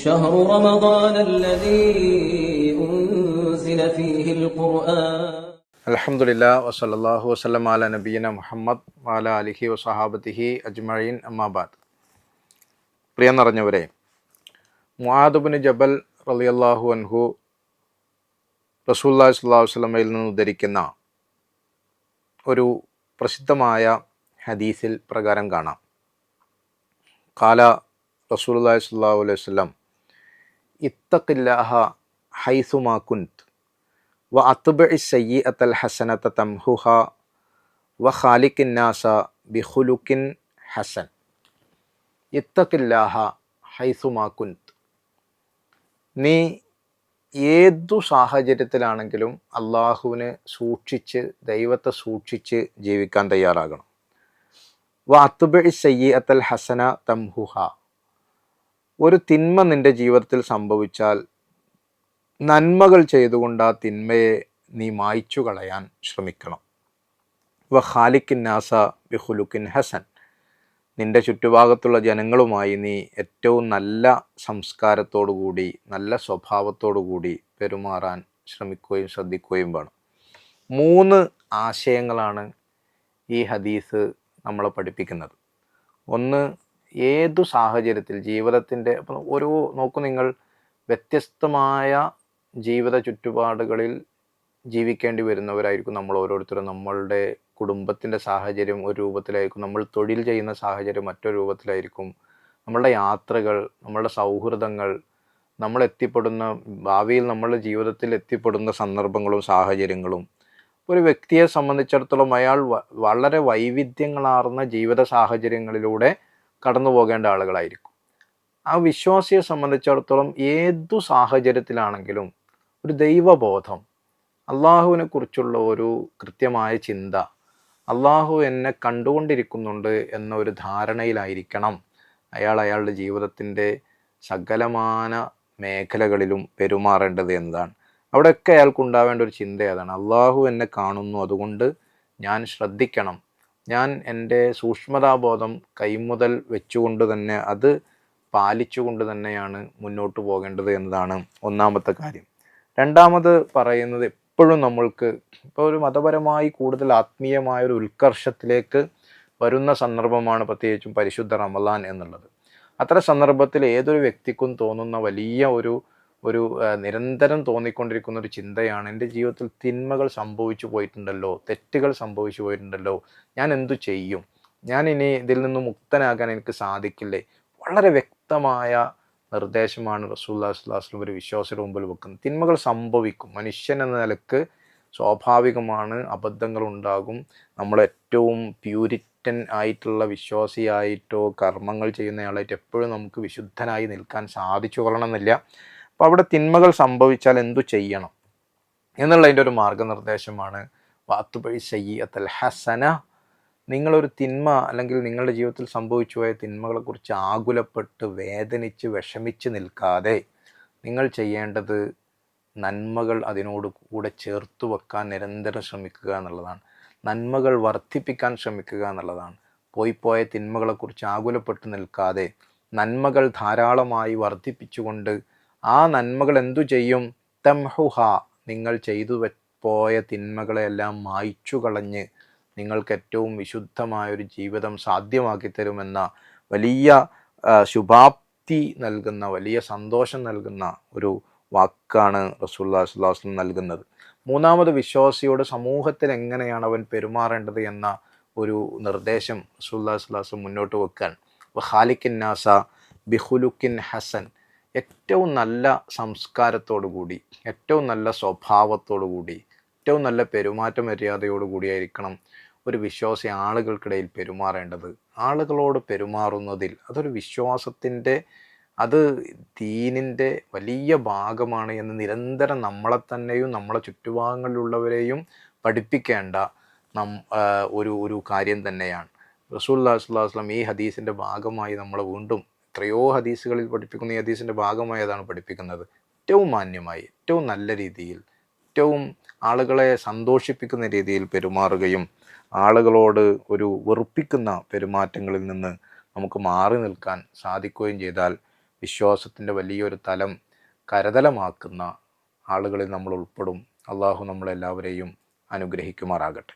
شهر رمضان الذي أنزل فيه القرآن. അൽഹംദുലില്ലാ വസല്ലല്ലാഹു വസല്ലം അലാ നബിയിന മുഹമ്മദ് വഅലാ അലിഹി വസഹാബത്തിഹി അജ്മഈൻ അമ്മാബാദ്. പ്രിയ നിറഞ്ഞവരെ, മുആദ് ഇബ്നു ജബൽ റളിയല്ലാഹു അൻഹു റസൂലുള്ളാഹി സ്വല്ലല്ലാഹു അലൈഹി വസല്ലമയിൽ നിന്ന് ഉദ്ധരിക്കുന്ന ഒരു പ്രസിദ്ധമായ ഹദീസിൽ പ്രകാരം കാണാം. ഖാല റസൂലുള്ളാഹി സ്വല്ലല്ലാഹു അലൈഹി വസല്ലം ഇത്തഖില്ലാഹ ഹൈസുമാ കുൻത് വ അത്ബഇ സയ്യിഅത്തൽ ഹസനത തംഹുഹ വ ഖാലിഖിൻ നാസ ബിഖുലുഖിൻ ഹസൻ. ഇത്തഖില്ലാഹ ഹൈസുമാ കുൻത്, നീ ഏതു സാഹചര്യത്തിലാണെങ്കിലും അള്ളാഹുവിനെ സൂക്ഷിച്ച്, ദൈവത്തെ സൂക്ഷിച്ച് ജീവിക്കാൻ തയ്യാറാകണം. വ അത്ബഇ സയ്യിഅത്തൽ ഹസന തംഹുഹ, ഒരു തിന്മ നിൻ്റെ ജീവിതത്തിൽ സംഭവിച്ചാൽ നന്മകൾ ചെയ്തുകൊണ്ട് ആ തിന്മയെ നീ മായ്ച്ചു കളയാൻ ശ്രമിക്കണം. വ ഖാലിഖിൻ നാസ ബിഖുലുഖിൻ ഹസൻ, നിൻ്റെ ചുറ്റുഭാഗത്തുള്ള ജനങ്ങളുമായി നീ ഏറ്റവും നല്ല സംസ്കാരത്തോടു കൂടി, നല്ല സ്വഭാവത്തോടു കൂടി പെരുമാറാൻ ശ്രമിക്കുകയും ശ്രദ്ധിക്കുകയും വേണം. 3 ആശയങ്ങളാണ് ഈ ഹദീസ് നമ്മളെ പഠിപ്പിക്കുന്നത്. ഒന്ന്, ഏതു സാഹചര്യത്തിൽ ജീവിതത്തിൻ്റെ നോക്കൂ, നിങ്ങൾ വ്യത്യസ്തമായ ജീവിത ചുറ്റുപാടുകളിൽ ജീവിക്കേണ്ടി വരുന്നവരായിരിക്കും നമ്മൾ ഓരോരുത്തരും. നമ്മളുടെ കുടുംബത്തിൻ്റെ സാഹചര്യം ഒരു രൂപത്തിലായിരിക്കും, നമ്മൾ തൊഴിൽ ചെയ്യുന്ന സാഹചര്യം മറ്റൊരു രൂപത്തിലായിരിക്കും, നമ്മളുടെ യാത്രകൾ, നമ്മളുടെ സൗഹൃദങ്ങൾ, നമ്മൾ എത്തിപ്പെടുന്ന ഭാവിയിൽ നമ്മളുടെ ജീവിതത്തിൽ എത്തിപ്പെടുന്ന സന്ദർഭങ്ങളും സാഹചര്യങ്ങളും. ഒരു വ്യക്തിയെ സംബന്ധിച്ചിടത്തോളം അയാൾ വളരെ വൈവിധ്യങ്ങളാർന്ന ജീവിത സാഹചര്യങ്ങളിലൂടെ കടന്നു പോകേണ്ട ആളുകളായിരിക്കും. ആ വിശ്വാസിയെ സംബന്ധിച്ചിടത്തോളം ഏതു സാഹചര്യത്തിലാണെങ്കിലും ഒരു ദൈവബോധം, അള്ളാഹുവിനെ കുറിച്ചുള്ള ഒരു കൃത്യമായ ചിന്ത, അള്ളാഹു എന്നെ കണ്ടുകൊണ്ടിരിക്കുന്നുണ്ട് എന്ന ഒരു ധാരണയിലായിരിക്കണം അയാളുടെ ജീവിതത്തിൻ്റെ സകലമാന മേഖലകളിലും പെരുമാറേണ്ടത് എന്നതാണ്. അവിടെയൊക്കെ അയാൾക്കുണ്ടാവേണ്ട ഒരു ചിന്ത അതാണ്: അള്ളാഹു എന്നെ കാണുന്നു, അതുകൊണ്ട് ഞാൻ ശ്രദ്ധിക്കണം, ഞാൻ എൻ്റെ സൂക്ഷ്മതാബോധം കൈമുതൽ വെച്ചുകൊണ്ട് തന്നെ, അത് പാലിച്ചുകൊണ്ട് തന്നെയാണ് മുന്നോട്ട് പോകേണ്ടത് എന്നതാണ് ഒന്നാമത്തെ കാര്യം. രണ്ടാമത് പറയുന്നത്, എപ്പോഴും നമ്മൾക്ക് ഇപ്പോൾ ഒരു മതപരമായി കൂടുതൽ ആത്മീയമായ ഒരു ഉത്കർഷത്തിലേക്ക് വരുന്ന സന്ദർഭമാണ് പ്രത്യേകിച്ചും പരിശുദ്ധ റമളാൻ എന്നുള്ളത്. അത്തരം സന്ദർഭത്തിൽ ഏതൊരു വ്യക്തിക്കും തോന്നുന്ന വലിയ ഒരു നിരന്തരം തോന്നിക്കൊണ്ടിരിക്കുന്ന ഒരു ചിന്തയാണ്: എൻ്റെ ജീവിതത്തിൽ തിന്മകൾ സംഭവിച്ചു പോയിട്ടുണ്ടല്ലോ, തെറ്റുകൾ സംഭവിച്ചു പോയിട്ടുണ്ടല്ലോ, ഞാൻ എന്തു ചെയ്യും, ഞാൻ ഇനി ഇതിൽ നിന്ന് മുക്തനാകാൻ എനിക്ക് സാധിക്കില്ലേ? വളരെ വ്യക്തമായ നിർദ്ദേശമാണ് റസൂലുള്ളാഹി സ്വല്ലല്ലാഹു അലൈഹി വസല്ലം ഒരു വിശ്വാസിയുടെ മുമ്പിൽ വെക്കുന്നത്. തിന്മകൾ സംഭവിക്കും, മനുഷ്യൻ എന്ന നിലക്ക് സ്വാഭാവികമാണ്, അബദ്ധങ്ങൾ ഉണ്ടാകും. നമ്മൾ ഏറ്റവും പ്യൂരിറ്റൻ ആയിട്ടുള്ള വിശ്വാസിയായിട്ടോ കർമ്മങ്ങൾ ചെയ്യുന്നയാളായിട്ട് എപ്പോഴും നമുക്ക് വിശുദ്ധനായി നിൽക്കാൻ സാധിച്ചു കൊള്ളണമെന്നില്ല. അപ്പോൾ അവിടെ തിന്മകൾ സംഭവിച്ചാൽ എന്തു ചെയ്യണം എന്നുള്ളതിൻ്റെ ഒരു മാർഗനിർദ്ദേശമാണ് വഅത്ബഇ സയ്യിഅത്തൽ ഹസന. നിങ്ങളൊരു തിന്മ, അല്ലെങ്കിൽ നിങ്ങളുടെ ജീവിതത്തിൽ സംഭവിച്ചു പോയ തിന്മകളെക്കുറിച്ച് ആകുലപ്പെട്ട് വേദനിച്ച് വിഷമിച്ച് നിൽക്കാതെ നിങ്ങൾ ചെയ്യേണ്ടത് നന്മകൾ അതിനോട് കൂടെ ചേർത്ത് വെക്കാൻ നിരന്തരം ശ്രമിക്കുക എന്നുള്ളതാണ്. നന്മകൾ വർദ്ധിപ്പിക്കാൻ ശ്രമിക്കുക എന്നുള്ളതാണ്. പോയ തിന്മകളെക്കുറിച്ച് ആകുലപ്പെട്ട് നിൽക്കാതെ നന്മകൾ ധാരാളമായി വർദ്ധിപ്പിച്ചുകൊണ്ട് ആ നന്മകൾ എന്തു ചെയ്യും? തംഹുഹ, നിങ്ങൾ ചെയ്തു പോയ തിന്മകളെല്ലാം മായ്ച്ചു കളഞ്ഞ് നിങ്ങൾക്ക് ഏറ്റവും വിശുദ്ധമായൊരു ജീവിതം സാധ്യമാക്കി തരുമെന്ന വലിയ ശുഭാപ്തി നൽകുന്ന, വലിയ സന്തോഷം നൽകുന്ന ഒരു വാക്കാണ് റസൂലുള്ളാഹി സ്വല്ലല്ലാഹു അലൈഹി വസല്ലം നൽകുന്നത്. മൂന്നാമത്, വിശ്വാസിയോട് സമൂഹത്തിൽ എങ്ങനെയാണ് അവൻ പെരുമാറേണ്ടത് എന്ന ഒരു നിർദ്ദേശം റസൂലുള്ളാഹി സ്വല്ലല്ലാഹു അലൈഹി വസല്ലം മുന്നോട്ട് വെക്കാൻ. ഖാലിഖിൻ നാസ ബിഖുലുഖിൻ ഹസൻ, ഏറ്റവും നല്ല സംസ്കാരത്തോടു കൂടി, ഏറ്റവും നല്ല സ്വഭാവത്തോടു കൂടി, ഏറ്റവും നല്ല പെരുമാറ്റ മര്യാദയോടു കൂടിയായിരിക്കണം ഒരു വിശ്വാസി ആളുകൾക്കിടയിൽ പെരുമാറേണ്ടത്. ആളുകളോട് പെരുമാറുന്നതിൽ അതൊരു വിശ്വാസത്തിൻ്റെ, അത് ദീനിൻ്റെ വലിയ ഭാഗമാണ് എന്ന് നിരന്തരം നമ്മളെ തന്നെയും നമ്മളെ ചുറ്റുഭാഗങ്ങളിലുള്ളവരെയും പഠിപ്പിക്കേണ്ട ഒരു കാര്യം തന്നെയാണ്. റസൂലുള്ളാഹി സ്വല്ലല്ലാഹു അലൈഹി വസല്ലം ഈ ഹദീസിൻ്റെ ഭാഗമായി നമ്മളെ വീണ്ടും എത്രയോ ഹദീസുകളിൽ പഠിപ്പിക്കുന്ന ഈ ഹദീസിൻ്റെ ഭാഗമായി അതാണ് പഠിപ്പിക്കുന്നത്: ഏറ്റവും മാന്യമായി, ഏറ്റവും നല്ല രീതിയിൽ, ഏറ്റവും ആളുകളെ സന്തോഷിപ്പിക്കുന്ന രീതിയിൽ പെരുമാറുകയും ആളുകളോട് ഒരു വെറുപ്പിക്കുന്ന പെരുമാറ്റങ്ങളിൽ നിന്ന് നമുക്ക് മാറി നിൽക്കാൻ സാധിക്കുകയും ചെയ്താൽ വിശ്വാസത്തിൻ്റെ വലിയൊരു തലം കരതലമാക്കുന്ന ആളുകളിൽ നമ്മൾ ഉൾപ്പെടും. അള്ളാഹു നമ്മളെല്ലാവരെയും അനുഗ്രഹിക്കുമാറാകട്ടെ.